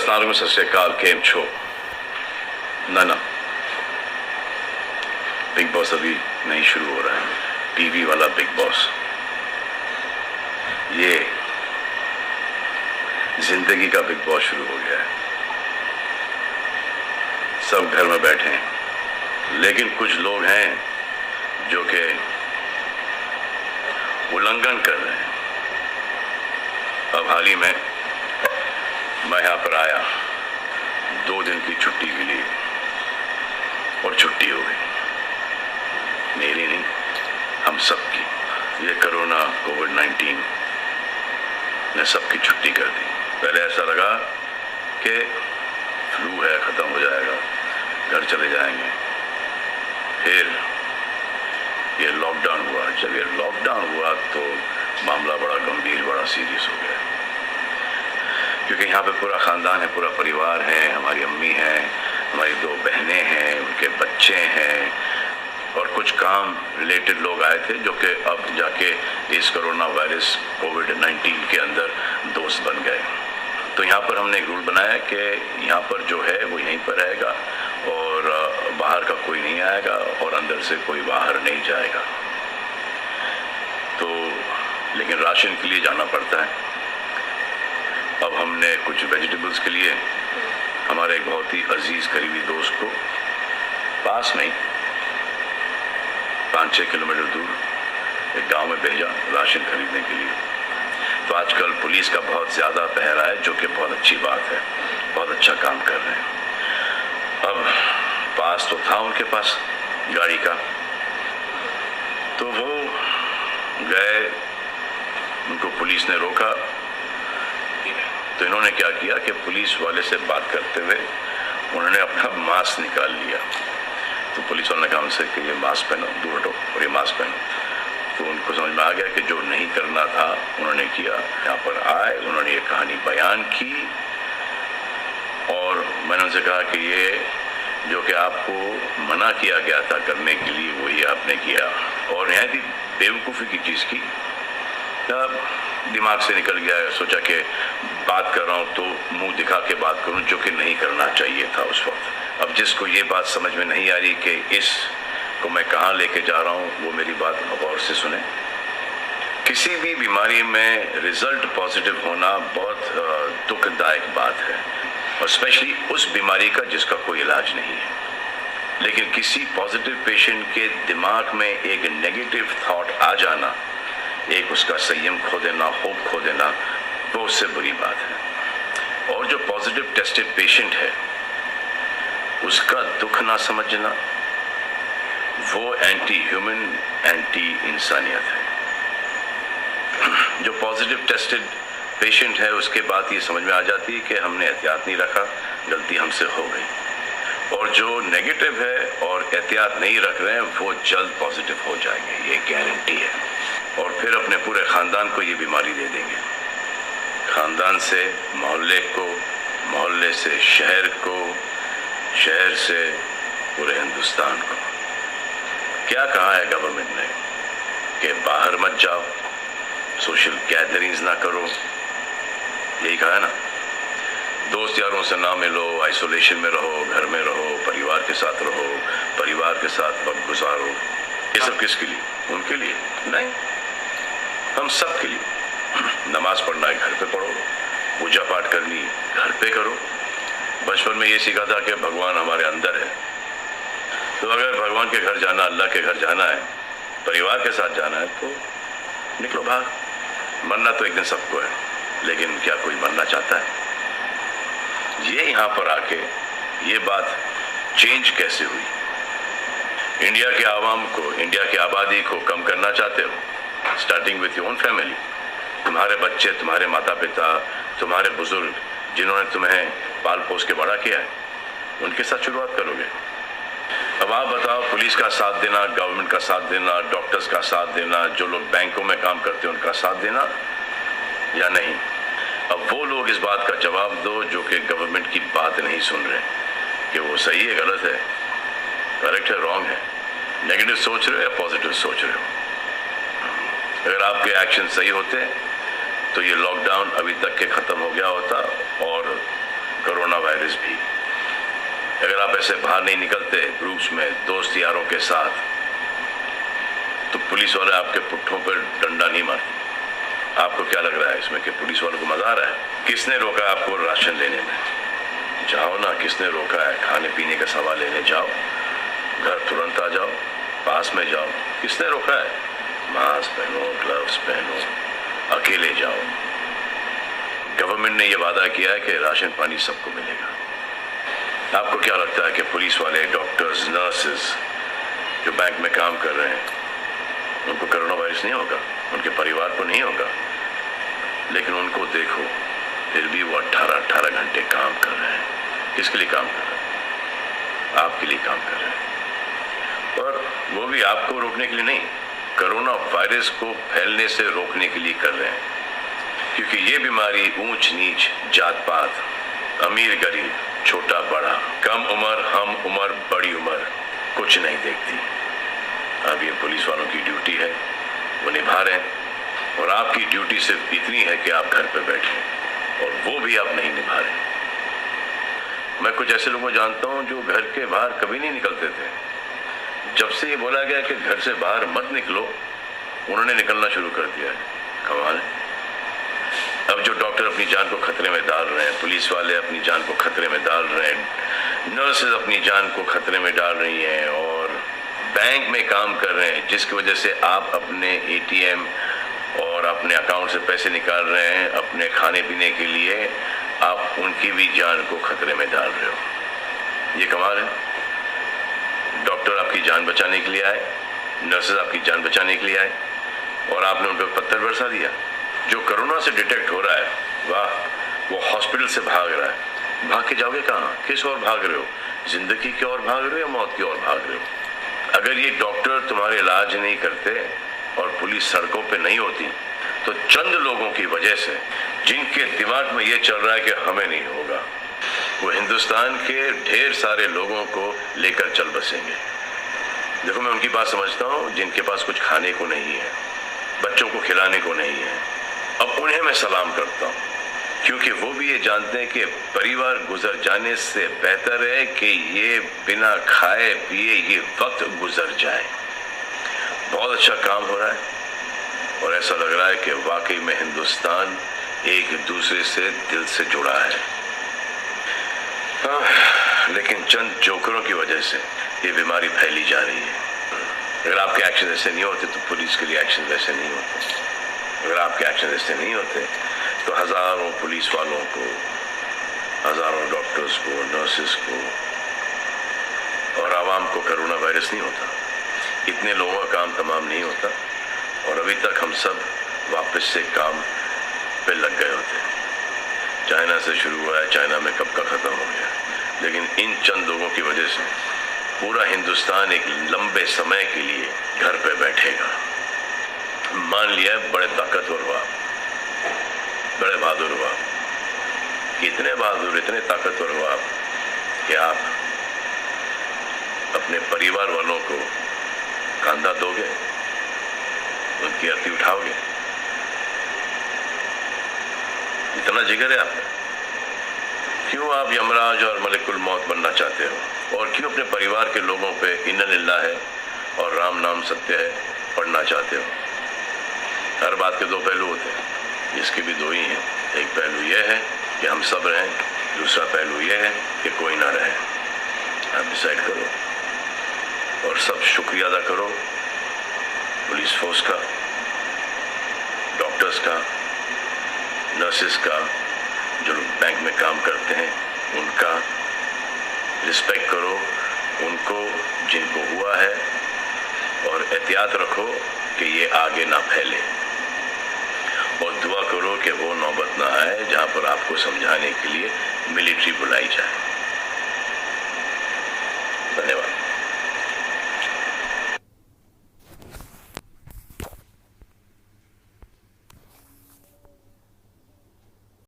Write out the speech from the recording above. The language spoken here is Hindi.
अस्सलाम सत श्री अकाल केम छो ना बिग बॉस अभी नहीं शुरू हो रहा है। टीवी वाला बिग बॉस, ये जिंदगी का बिग बॉस शुरू हो गया है। सब घर में बैठे हैं, लेकिन कुछ लोग हैं जो कि उल्लंघन कर रहे हैं। अब हाल ही में मैं यहाँ पर आया 2 दिन की छुट्टी के लिए, और छुट्टी हो गई। मेरी नहीं, हम सब की। ये कोरोना कोविड-19 ने सबकी छुट्टी कर दी। पहले ऐसा लगा कि फ्लू है, ख़त्म हो जाएगा, घर चले जाएंगे। फिर ये लॉकडाउन हुआ। जब ये लॉकडाउन हुआ तो मामला बड़ा गंभीर, बड़ा सीरियस हो गया, क्योंकि यहाँ पे पूरा ख़ानदान है, पूरा परिवार है। हमारी अम्मी हैं, हमारी 2 बहनें हैं, उनके बच्चे हैं, और कुछ काम रिलेटेड लोग आए थे जो कि अब जाके इस कोरोना वायरस कोविड-19 के अंदर दोस्त बन गए। तो यहाँ पर हमने एक रूल बनाया कि यहाँ पर जो है वो यहीं पर रहेगा, और बाहर का कोई नहीं आएगा, और अंदर से कोई बाहर नहीं जाएगा। तो लेकिन राशन के लिए जाना पड़ता है। अब हमने कुछ वेजिटेबल्स के लिए हमारे एक बहुत ही अजीज करीबी दोस्त को पास में 5-6 किलोमीटर दूर एक गांव में भेजा राशन खरीदने के लिए। तो आजकल पुलिस का बहुत ज़्यादा पहरा है, जो कि बहुत अच्छी बात है, बहुत अच्छा काम कर रहे हैं। अब पास तो था उनके पास गाड़ी का, तो वो गए, उनको पुलिस ने रोका। तो इन्होंने क्या किया कि पुलिस वाले से बात करते हुए उन्होंने अपना मास्क निकाल लिया। तो पुलिस वाले ने कहा उनसे कि ये मास्क पहनो, दूर हटो और ये मास्क पहनो। तो उनको समझ में आ गया कि जो नहीं करना था उन्होंने किया। यहाँ पर आए, उन्होंने ये कहानी बयान की, और मैंने उनसे कहा कि ये जो कि आपको मना किया गया था करने के लिए, वही आपने किया, और नहायत ही बेवकूफ़ी की चीज़ की। दिमाग से निकल गया। सोचा कि बात कर रहा हूँ तो मुंह दिखा के बात करूँ, जो कि नहीं करना चाहिए था उस वक्त। अब जिसको ये बात समझ में नहीं आ रही कि इसको मैं कहाँ लेके जा रहा हूँ, वो मेरी बात गौर से सुने। किसी भी बीमारी में रिजल्ट पॉजिटिव होना बहुत दुखदायक बात है, और स्पेशली उस बीमारी का जिसका कोई इलाज नहीं है। लेकिन किसी पॉजिटिव पेशेंट के दिमाग में एक नेगेटिव थॉट आ जाना, एक उसका संयम खो देना, होप खो देना, वो उससे बुरी बात है। और जो पॉजिटिव टेस्टेड पेशेंट है, उसका दुख ना समझना, वो एंटी ह्यूमन, एंटी इंसानियत है। जो पॉजिटिव टेस्टेड पेशेंट है, उसके बाद ये समझ में आ जाती है कि हमने एहतियात नहीं रखा, गलती हमसे हो गई। और जो नेगेटिव है और एहतियात नहीं रख रहे हैं, वो जल्द पॉजिटिव हो जाएंगे, ये गारंटी है। और फिर अपने पूरे ख़ानदान को ये बीमारी दे देंगे। ख़ानदान से मोहल्ले को, मोहल्ले से शहर को, शहर से पूरे हिंदुस्तान को। क्या कहा है गवर्नमेंट ने कि बाहर मत जाओ, सोशल गैदरिंग्स ना करो, यही कहा है ना। दोस्त यारों से ना मिलो, आइसोलेशन में रहो, घर में रहो, परिवार के साथ रहो, परिवार के साथ वक्त गुजारो। ये सब किसके लिए? उनके लिए नहीं, हम सब के लिए। नमाज पढ़ना है, घर पे पढ़ो। पूजा पाठ करनी है, घर पे करो। बचपन में ये सीखा था कि भगवान हमारे अंदर है, तो अगर भगवान के घर जाना, अल्लाह के घर जाना है, परिवार के साथ जाना है, तो निकलो बाहर। मरना तो एक दिन सबको है, लेकिन क्या कोई मरना चाहता है? ये यहाँ पर आके ये बात चेंज कैसे हुई? इंडिया के आवाम को, इंडिया की आबादी को कम करना चाहते हो? Starting with your own family. तुम्हारे बच्चे, तुम्हारे माता पिता, तुम्हारे बुजुर्ग, जिन्होंने तुम्हें पाल पोस के बड़ा किया है, उनके साथ शुरुआत करोगे। अब आप बताओ, पुलिस का साथ देना, गवर्नमेंट का साथ देना, डॉक्टर्स का साथ देना, जो लोग बैंकों में काम करते हैं उनका साथ देना या नहीं? अब वो लोग इस बात का जवाब दो जो कि गवर्नमेंट की बात नहीं सुन रहे, कि वो सही है, गलत है, करेक्ट है, रॉन्ग है, नेगेटिव सोच रहे हो या पॉजिटिव सोच रहे हो। अगर आपके एक्शन सही होते तो ये लॉकडाउन अभी तक के ख़त्म हो गया होता और कोरोना वायरस भी। अगर आप ऐसे बाहर नहीं निकलते ग्रुप्स में दोस्त यारों के साथ, तो पुलिस वाले आपके पुट्ठों पर डंडा नहीं मारते। आपको क्या लग रहा है इसमें कि पुलिस वालों को मजा आ रहा है? किसने रोका आपको राशन लेने में? जाओ ना, किसने रोका है? खाने पीने का सामान लेने जाओ, घर तुरंत आ जाओ, पास में जाओ, किसने रोका है? मास्क पहनो, ग्लव्स पहनो, अकेले जाओ। गवर्नमेंट ने यह वादा किया है कि राशन पानी सबको मिलेगा। आपको क्या लगता है कि पुलिस वाले, डॉक्टर्स, नर्सेस जो बैंक में काम कर रहे हैं, उनको कोरोना वायरस नहीं होगा? उनके परिवार को नहीं होगा? लेकिन उनको देखो, फिर भी वो 18 घंटे काम कर रहे हैं। किसके लिए काम कर रहे हैं? आपके लिए काम कर रहे हैं। और वो भी आपको रोकने के लिए नहीं, कोरोना वायरस को फैलने से रोकने के लिए कर रहे हैं। क्योंकि ये बीमारी ऊंच नीच, जात पात, अमीर गरीब, छोटा बड़ा, कम उम्र, हम उम्र, बड़ी उम्र कुछ नहीं देखती। अब ये पुलिस वालों की ड्यूटी है, वो निभा रहे हैं। और आपकी ड्यूटी सिर्फ इतनी है कि आप घर पे बैठे, और वो भी आप नहीं निभा रहे। मैं कुछ ऐसे लोगों को जानता हूं जो घर के बाहर कभी नहीं निकलते थे। जब से ये बोला गया कि घर से बाहर मत निकलो, उन्होंने निकलना शुरू कर दिया है। कमाल है। अब जो डॉक्टर अपनी जान को खतरे में डाल रहे हैं, पुलिस वाले अपनी जान को खतरे में डाल रहे हैं, नर्सेज अपनी जान को खतरे में डाल रही हैं, और बैंक में काम कर रहे हैं, जिसकी वजह से आप अपने एटीएम और अपने अकाउंट से पैसे निकाल रहे हैं अपने खाने पीने के लिए, आप उनकी भी जान को खतरे में डाल रहे हो। ये कमाल है। डॉक्टर आपकी जान बचाने के लिए आए, नर्सेज आपकी जान बचाने के लिए आए, और आपने उन पर पत्थर बरसा दिया। जो कोरोना से डिटेक्ट हो रहा है, वाह, वो हॉस्पिटल से भाग रहा है। भाग के जाओगे कहाँ? किस ओर भाग रहे हो? जिंदगी की ओर भाग रहे हो या मौत की ओर भाग रहे हो? अगर ये डॉक्टर तुम्हारे इलाज नहीं करते और पुलिस सड़कों पे नहीं होती, तो चंद लोगों की वजह से, जिनके दिमाग में ये चल रहा है कि हमें नहीं होगा, वो हिंदुस्तान के ढेर सारे लोगों को लेकर चल बसेंगे। देखो, मैं उनकी बात समझता हूँ जिनके पास कुछ खाने को नहीं है, बच्चों को खिलाने को नहीं है। अब उन्हें मैं सलाम करता हूँ, क्योंकि वो भी ये जानते हैं कि परिवार गुजर जाने से बेहतर है कि ये बिना खाए पिए ये वक्त गुजर जाए। बहुत अच्छा काम हो रहा है, और ऐसा लग रहा है कि वाकई में हिंदुस्तान एक दूसरे से दिल से जुड़ा है। लेकिन चंद जोकरों की वजह से ये बीमारी फैली जा रही है। अगर आपके एक्शन ऐसे नहीं होते तो पुलिस के लिए एक्शन वैसे नहीं होते। अगर आपके एक्शन ऐसे नहीं होते तो हजारों पुलिस वालों को, हजारों डॉक्टर्स को, नर्सेस को और आवाम को कोरोना वायरस नहीं होता। इतने लोगों का काम तमाम नहीं होता, और अभी तक हम सब वापस से काम पे लग गए होते। चाइना से शुरू हुआ है, चाइना में कब का ख़त्म हो गया। लेकिन इन चंद लोगों की वजह से पूरा हिंदुस्तान एक लंबे समय के लिए घर पे बैठेगा। मान लिया बड़े ताकतवर हुआ, बड़े बहादुर हुआ, इतने बहादुर, इतने ताकतवर हुआ कि आप अपने परिवार वालों को कंधा दोगे, उनकी अर्थी उठाओगे। इतना जिगर है आपका। क्यों आप यमराज और मलिकुल मौत बनना चाहते हो? और क्यों अपने परिवार के लोगों पे इन्ना लिल्लाह है और राम नाम सत्य है पढ़ना चाहते हो? हर बात के दो पहलू होते हैं, इसके भी दो ही हैं। एक पहलू यह है कि हम सब रहें, दूसरा पहलू यह है कि कोई ना रहे। आप डिसाइड करो, और सब शुक्रिया अदा करो पुलिस फोर्स का, डॉक्टर्स का, नर्सेस का, जो लोग बैंक में काम करते हैं उनका रिस्पेक्ट करो, उनको जिनको हुआ है, और एहतियात रखो कि ये आगे ना फैले, और दुआ करो कि वो नौबत ना आए जहाँ पर आपको समझाने के लिए मिलिट्री बुलाई जाए।